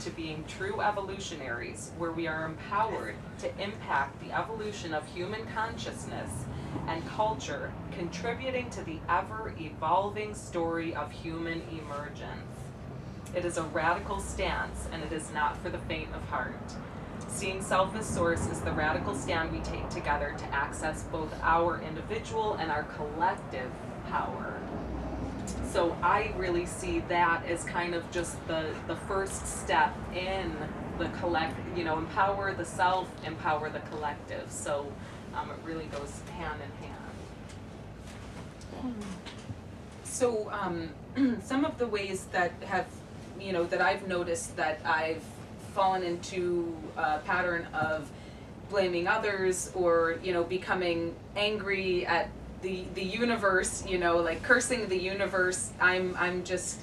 to being true evolutionaries, where we are empowered to impact the evolution of human consciousness and culture, contributing to the ever-evolving story of human emergence. It is a radical stance, and it is not for the faint of heart. Seeing self as source is the radical stand we take together to access both our individual and our collective power. So I really see that as kind of just the first step in the empower the self, empower the collective. So it really goes hand in hand. So some of the ways that have, that I've noticed that I've fallen into a pattern of blaming others, or, becoming angry at the universe, like cursing the universe. I'm just,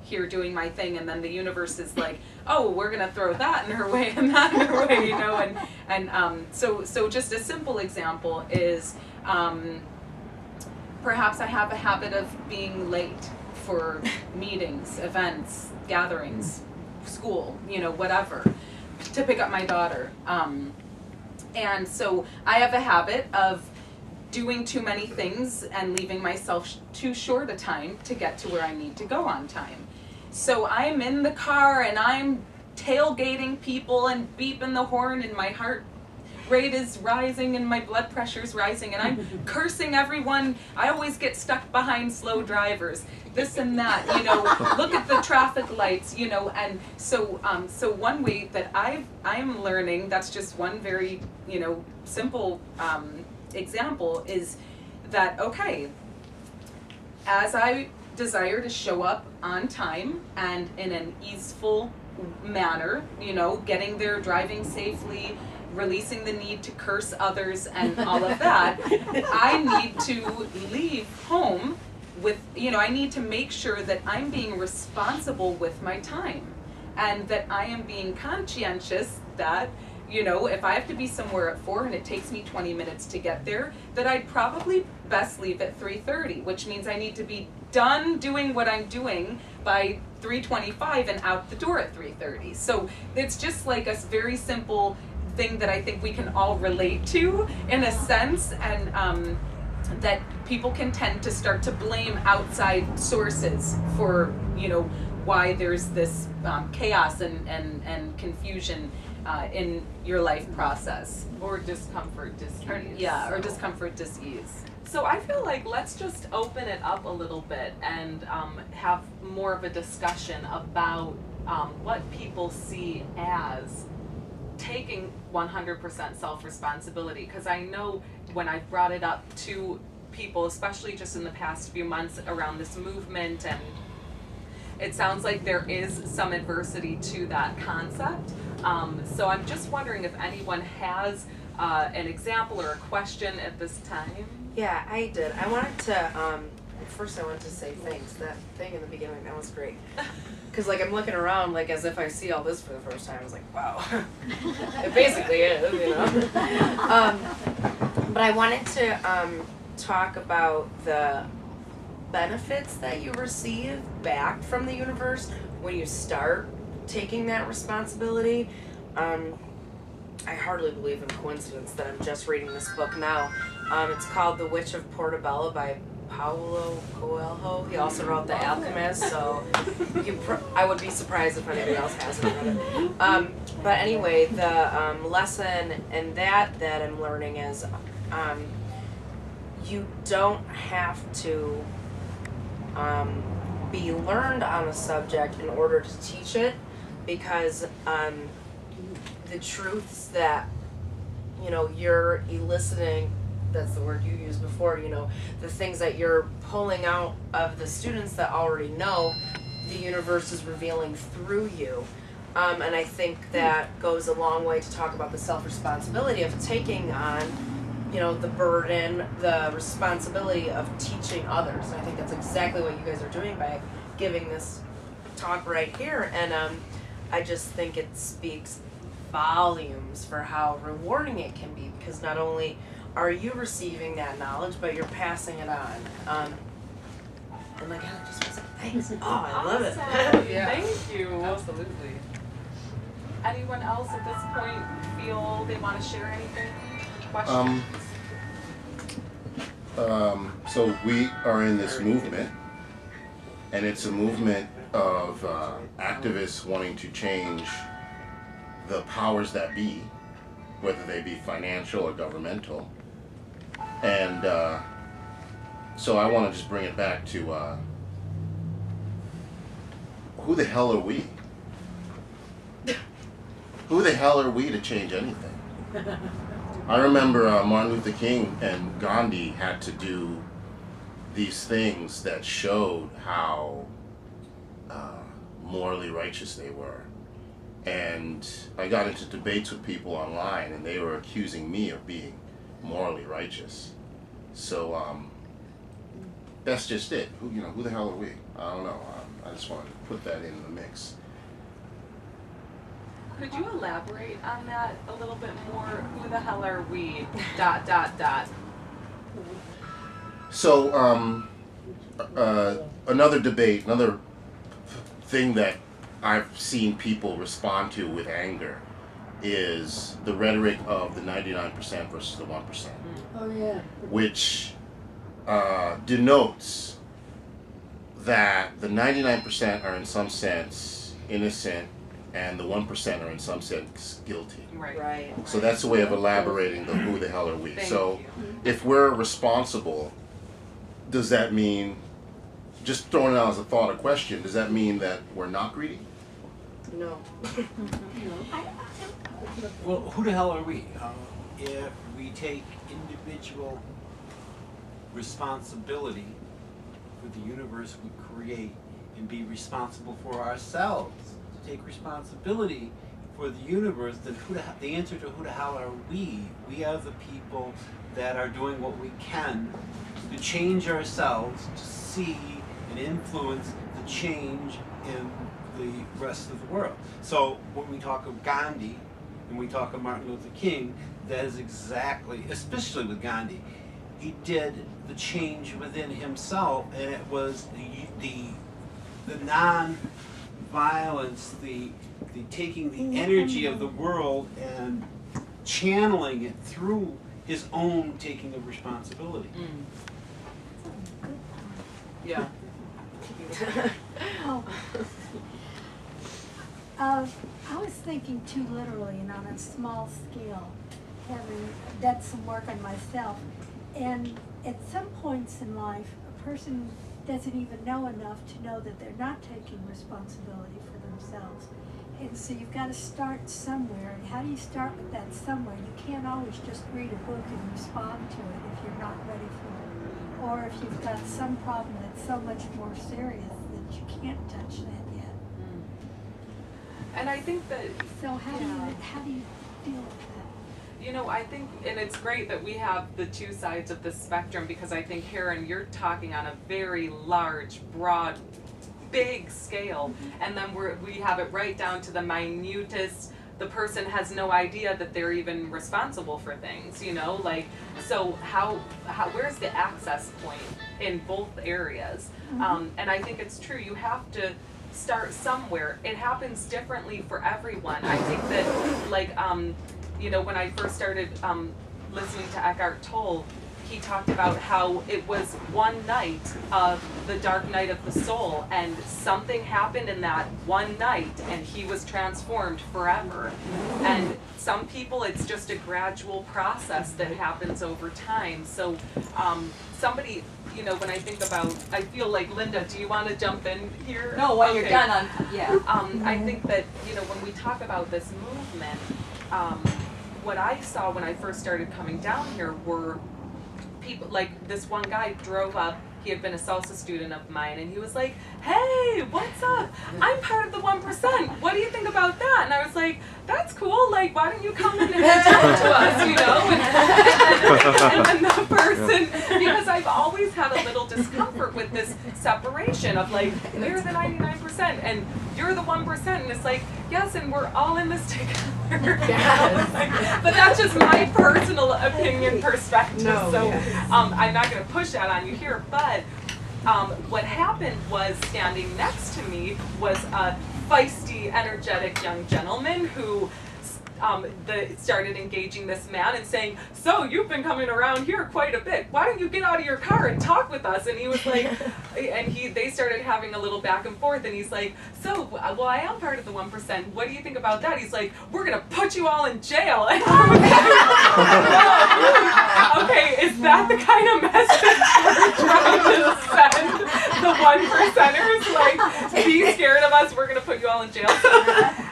here doing my thing, and then the universe is like, oh, we're gonna throw that in her way and that in her way, so just a simple example is perhaps I have a habit of being late for meetings, events, gatherings, school, whatever, to pick up my daughter. And so I have a habit of doing too many things and leaving myself too short a time to get to where I need to go on time. So I'm in the car and I'm tailgating people and beeping the horn, and my heart rate is rising and my blood pressure is rising, and I'm cursing everyone. I always get stuck behind slow drivers, this and that, look at the traffic lights, and so one way that I'm learning, that's just one very, simple example, is that, okay, as I desire to show up on time and in an easeful manner, getting there, driving safely, releasing the need to curse others and all of that, I need to leave home with, I need to make sure that I'm being responsible with my time, and that I am being conscientious that, if I have to be somewhere at 4 and it takes me 20 minutes to get there, that I'd probably best leave at 3:30, which means I need to be done doing what I'm doing by 3:25 and out the door at 3:30. So it's just like a very simple thing that I think we can all relate to in a sense, and that people can tend to start to blame outside sources for, why there's this chaos and confusion in your life process. Or discomfort, dis-ease. Or discomfort, dis-ease. So I feel like let's just open it up a little bit and have more of a discussion about what people see as taking 100% self-responsibility. Because I know when I've brought it up to people, especially just in the past few months around this movement, and it sounds like there is some adversity to that concept. So I'm just wondering if anyone has an example or a question at this time. Yeah, I did. I wanted to, first I wanted to say thanks. That thing in the beginning, that was great. Because, I'm looking around, as if I see all this for the first time. I was like, wow. It basically is, But I wanted to talk about the benefits that you receive back from the universe when you start taking that responsibility. I hardly believe in coincidence that I'm just reading this book now. It's called The Witch of Portobello by Paulo Coelho. He also wrote The Alchemist, so I would be surprised if anybody else hasn't read it. But anyway, the lesson in that I'm learning is you don't have to be learned on a subject in order to teach it, because the truths that you're eliciting, that's the word you used before, the things that you're pulling out of the students that already know, the universe is revealing through you. And I think that goes a long way to talk about the self-responsibility of taking on the burden, the responsibility of teaching others. And I think that's exactly what you guys are doing by giving this talk right here. And I just think it speaks volumes for how rewarding it can be, because not only are you receiving that knowledge, but you're passing it on. And I just want to say thanks. Oh, I love it. Yeah. Thank you. Absolutely. Anyone else at this point feel they want to share anything? Questions? So we are in this movement, and it's a movement of activists wanting to change the powers that be, whether they be financial or governmental. And so I want to just bring it back to who the hell are we? Who the hell are we to change anything? I remember Martin Luther King and Gandhi had to do these things that showed how morally righteous they were. And I got into debates with people online, and they were accusing me of being morally righteous. So that's just it. Who the hell are we? I don't know. I just wanted to put that in the mix. Could you elaborate on that a little bit more? Who the hell are we? ... So another debate, another thing that I've seen people respond to with anger is the rhetoric of the 99% versus the 1%. Oh yeah. Which denotes that the 99% are in some sense innocent and the 1% are in some sense guilty. Right. So that's a way of elaborating the who the hell are we. Thank So you. if we're responsible, does that mean, just throwing it out as a thought or question, does that mean that we're not greedy? No. Well, who the hell are we? If we take individual responsibility for the universe we create and be responsible for ourselves, to take responsibility for the universe, then the answer to who the hell are we? We are the people that are doing what we can to change ourselves, to see and influence the change in the rest of the world. So when we talk of Gandhi and we talk of Martin Luther King, that is exactly, especially with Gandhi, he did the change within himself, and it was the non-violence, the taking the energy of the world and channeling it through his own taking of responsibility. Yeah. I was thinking too literally and on a small scale, having done some work on myself. And at some points in life, a person doesn't even know enough to know that they're not taking responsibility for themselves. And so you've got to start somewhere. And how do you start with that somewhere? You can't always just read a book and respond to it if you're not ready for it. Or if you've got some problem that's so much more serious that you can't touch that yet. And I think that, So how do you deal with that? you know, I think, and it's great that we have the two sides of the spectrum, because I think, Karen, you're talking on a very large, broad, big scale, and then we have it right down to the minutest. The person has no idea that they're even responsible for things, you know, like, so how where's the access point in both areas? And I think it's true, you have to start somewhere. It happens differently for everyone. I think that, like, you know, when I first started listening to Eckhart Tolle, he talked about how it was one night of the dark night of the soul, and something happened in that one night, and he was transformed forever. And some people, it's just a gradual process that happens over time. So somebody, you know, when I think about, I feel like, Linda, do you want to jump in here? No, when Okay. you're done on, yeah. I think that, you know, when we talk about this movement, what I saw when I first started coming down here were people, like this one guy drove up, he had been a salsa student of mine, and he was like, hey, what's up? I'm part of the 1%. What do you think about that? And I was like, that's cool, like, why don't you come in and talk to us, you know? And then the person, because I've always had a little discomfort with this separation of like, they're the 99% and you're the 1%, and it's like, yes, and we're all in this together. Yes. But that's just my personal opinion perspective. No, So yes. I'm not going to push that on you here. But what happened was, standing next to me was a feisty, energetic young gentleman who started engaging this man and saying, "So you've been coming around here quite a bit. Why don't you get out of your car and talk with us?" And he was like, they started having a little back and forth. And he's like, "So, well, I am part of the 1%. What do you think about that?" He's like, "We're gonna put you all in jail." And I was like, "Okay, is that the kind of message we're trying to send the 1%ers? Like, be scared of us. We're gonna put you all in jail." So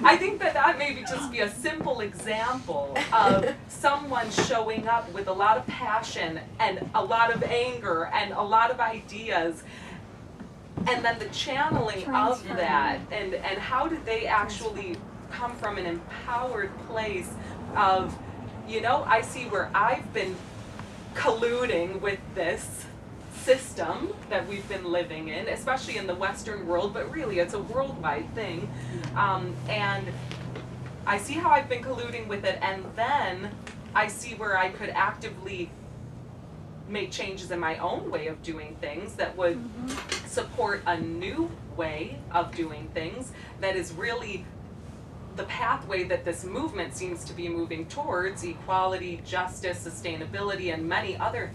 I think that maybe just be a simple example of someone showing up with a lot of passion and a lot of anger and a lot of ideas, and then the channeling of that, and how did they actually come from an empowered place of, I see where I've been colluding with this system that we've been living in, especially in the Western world, but really it's a worldwide thing, and I see how I've been colluding with it, and then I see where I could actively make changes in my own way of doing things that would support a new way of doing things that is really the pathway that this movement seems to be moving towards: equality, justice, sustainability, and many other things.